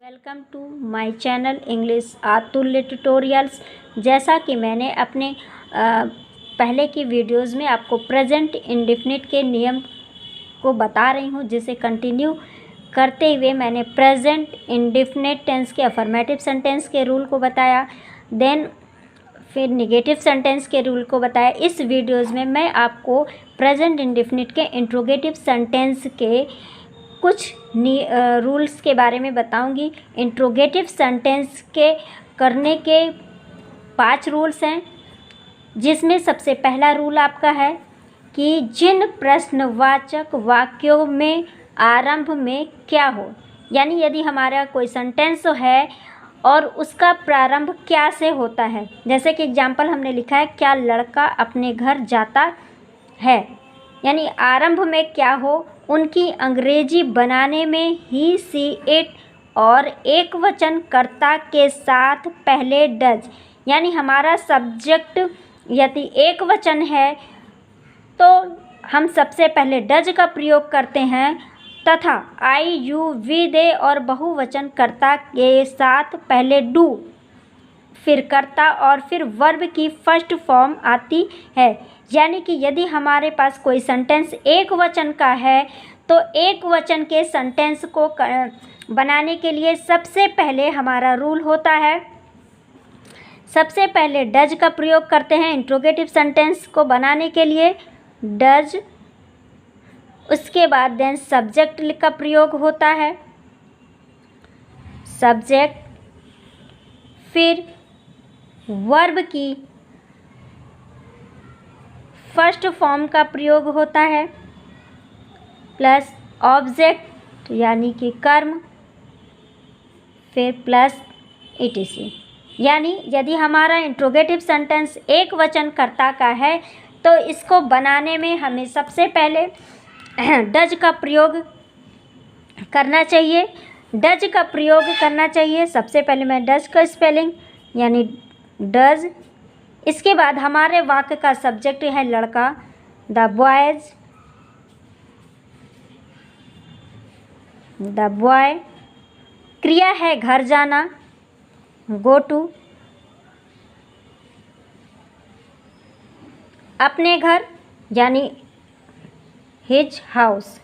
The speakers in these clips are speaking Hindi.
Welcome to my channel English Atulya tutorials. जैसा कि मैंने अपने पहले की वीडियोस में आपको प्रेजेंट इंडेफिनिट के नियम को बता रही हूँ, जिसे कंटिन्यू करते हुए मैंने प्रेजेंट इंडेफिनिट टेंस के अफर्मेटिव सेंटेंस के रूल को बताया, देन फिर नेगेटिव सेंटेंस के रूल को बताया। इस वीडियोस में मैं आपको प्रेजेंट इंडेफिनिट के इंट्रोगेटिव सेंटेंस के कुछ रूल्स के बारे में बताऊंगी। इंट्रोगेटिव सेंटेंस के करने के 5 रूल्स हैं, जिसमें सबसे पहला रूल आपका है कि जिन प्रश्नवाचक वाक्यों में आरंभ में क्या हो, यानी यदि हमारा कोई सेंटेंस है और उसका प्रारंभ क्या से होता है। जैसे कि एग्जाम्पल हमने लिखा है, क्या लड़का अपने घर जाता है, यानी आरंभ में क्या हो, उनकी अंग्रेजी बनाने में ही, सी, इट और एक वचन कर्ता के साथ पहले डज, यानी हमारा सब्जेक्ट यदि एक वचन है तो हम सबसे पहले डज का प्रयोग करते हैं, तथा आई, यू, वी, दे और बहुवचन कर्ता के साथ पहले डू, फिर कर्ता और फिर वर्ब की फर्स्ट फॉर्म आती है। यानी कि यदि हमारे पास कोई सेंटेंस एक वचन का है तो एक वचन के सेंटेंस को बनाने के लिए सबसे पहले हमारा रूल होता है, सबसे पहले डज का प्रयोग करते हैं इंट्रोगेटिव सेंटेंस को बनाने के लिए, डज। उसके बाद देन सब्जेक्ट का प्रयोग होता है, सब्जेक्ट। फिर वर्ब की फर्स्ट फॉर्म का प्रयोग होता है, प्लस ऑब्जेक्ट यानी कि कर्म, फिर प्लस ईटीसी। यानी यदि हमारा इंट्रोगेटिव सेंटेंस एक वचन कर्ता का है तो इसको बनाने में हमें सबसे पहले डज का प्रयोग करना चाहिए, डज का प्रयोग करना चाहिए। सबसे पहले मैं डज का स्पेलिंग यानी डज। इसके बाद हमारे वाक्य का सब्जेक्ट है लड़का, द बॉयज, द बॉय। क्रिया है घर जाना, गो टू। अपने घर यानी his house.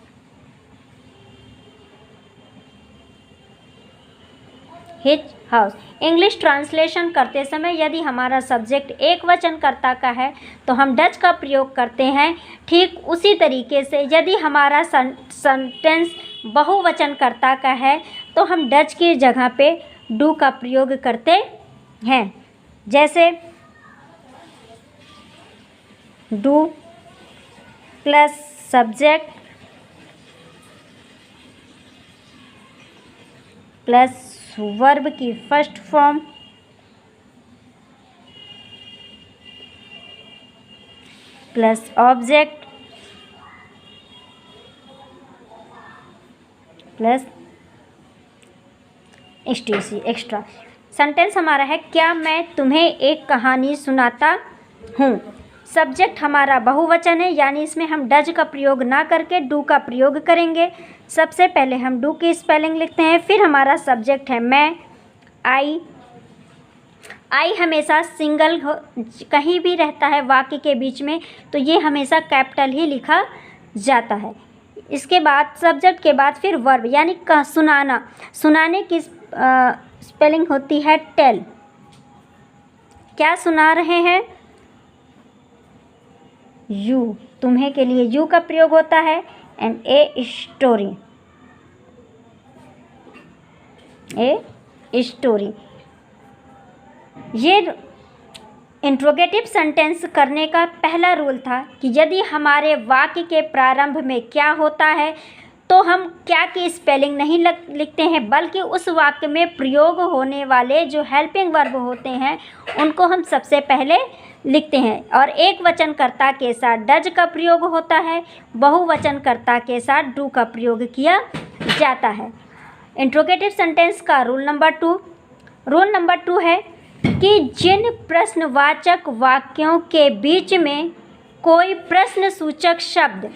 His house. English translation करते समय यदि हमारा सब्जेक्ट एक वचन कर्ता का है तो हम डज का प्रयोग करते हैं। ठीक उसी तरीके से यदि हमारा सेंटेंस बहुवचन कर्ता का है तो हम डज की जगह पे डू का प्रयोग करते हैं। जैसे do plus subject plus verb की first form plus object plus etcetera. Sentence हमारा है, क्या मैं तुम्हें एक कहानी सुनाता हूँ। सब्जेक्ट हमारा बहुवचन है, यानी इसमें हम डज का प्रयोग ना करके डू का प्रयोग करेंगे। सबसे पहले हम डू की स्पेलिंग लिखते हैं, फिर हमारा सब्जेक्ट है मैं, आई। आई हमेशा सिंगल कहीं भी रहता है वाक्य के बीच में तो ये हमेशा कैपिटल ही लिखा जाता है। इसके बाद सब्जेक्ट के बाद फिर वर्ब यानी सुनाना। सुनाने की स्पेलिंग होती है टेल। क्या सुना रहे हैं, यू, तुम्हें के लिए यू का प्रयोग होता है, and a story, a story. ये इंट्रोगेटिव सेंटेंस करने का पहला रूल था कि यदि हमारे वाक्य के प्रारंभ में क्या होता है तो हम क्या की स्पेलिंग नहीं लिखते हैं, बल्कि उस वाक्य में प्रयोग होने वाले जो हेल्पिंग वर्ब होते हैं उनको हम सबसे पहले लिखते हैं। और एक वचनकर्ता के साथ डज का प्रयोग होता है, बहुवचनकर्ता के साथ डू का प्रयोग किया जाता है। इंट्रोगेटिव सेंटेंस का रूल नंबर 2 है कि जिन प्रश्नवाचक वाक्यों के बीच में कोई प्रश्नसूचक शब्द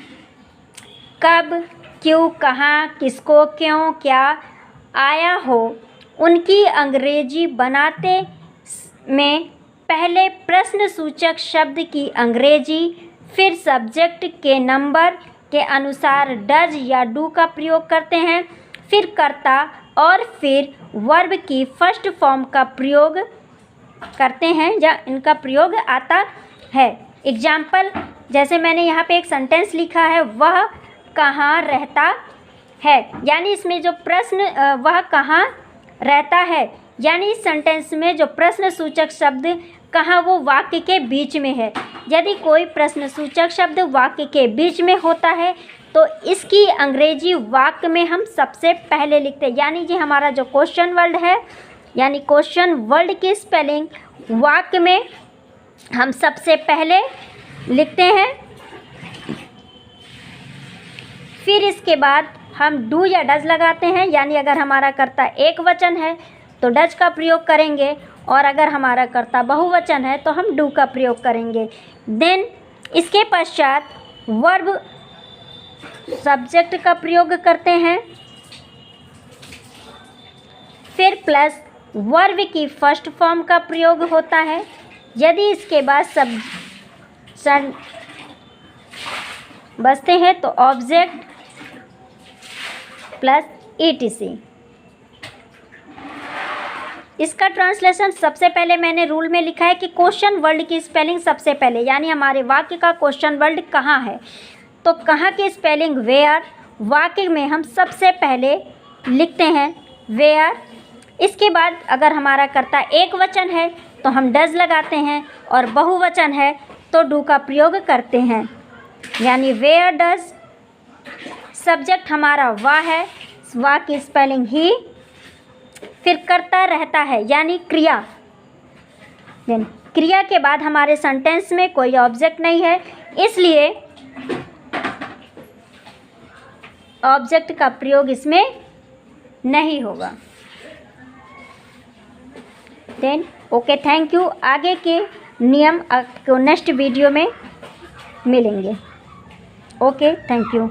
कब, क्यों, कहाँ, किसको, क्यों, क्या आया हो उनकी अंग्रेजी बनाते में पहले प्रश्नसूचक शब्द की अंग्रेजी, फिर सब्जेक्ट के नंबर के अनुसार डज या डू का प्रयोग करते हैं, फिर कर्ता और फिर वर्ब की फर्स्ट फॉर्म का प्रयोग करते हैं या इनका प्रयोग आता है। एग्जाम्पल, जैसे मैंने यहाँ पे एक सेंटेंस लिखा है, वह कहाँ रहता है, यानी इसमें जो प्रश्न वह कहाँ रहता है, यानी इस सेंटेंस में जो प्रश्नसूचक शब्द कहाँ वो वाक्य के बीच में है। यदि कोई प्रश्नसूचक शब्द वाक्य के बीच में होता है तो इसकी अंग्रेजी वाक्य में हम सबसे पहले लिखते हैं, यानी ये हमारा जो क्वेश्चन वर्ड है, यानी क्वेश्चन वर्ड की स्पेलिंग वाक्य में हम सबसे पहले लिखते हैं। फिर इसके बाद हम डू या डज लगाते हैं, यानी अगर हमारा कर्ता एक वचन है तो डज का प्रयोग करेंगे और अगर हमारा कर्ता बहुवचन है तो हम डू का प्रयोग करेंगे। देन इसके पश्चात वर्ब सब्जेक्ट का प्रयोग करते हैं, फिर प्लस वर्ब की फर्स्ट फॉर्म का प्रयोग होता है। यदि इसके बाद सब बचते हैं तो ऑब्जेक्ट प्लस ETC। इसका ट्रांसलेशन सबसे पहले मैंने रूल में लिखा है कि क्वेश्चन वर्ड की स्पेलिंग सबसे पहले, यानी हमारे वाक्य का क्वेश्चन वर्ड कहाँ है, तो कहाँ की स्पेलिंग वेयर, वाक्य में हम सबसे पहले लिखते हैं वेयर। इसके बाद अगर हमारा कर्ता एक वचन है तो हम डज लगाते हैं और बहुवचन है तो डू का प्रयोग करते हैं, यानी वेयर डज। सब्जेक्ट हमारा वाह है, वाह की स्पेलिंग ही। फिर करता रहता है, यानी क्रिया। क्रिया के बाद हमारे सेंटेंस में कोई ऑब्जेक्ट नहीं है, इसलिए ऑब्जेक्ट का प्रयोग इसमें नहीं होगा। Then okay, thank you. आगे के नियम आपको नेक्स्ट वीडियो में मिलेंगे। Okay, thank you.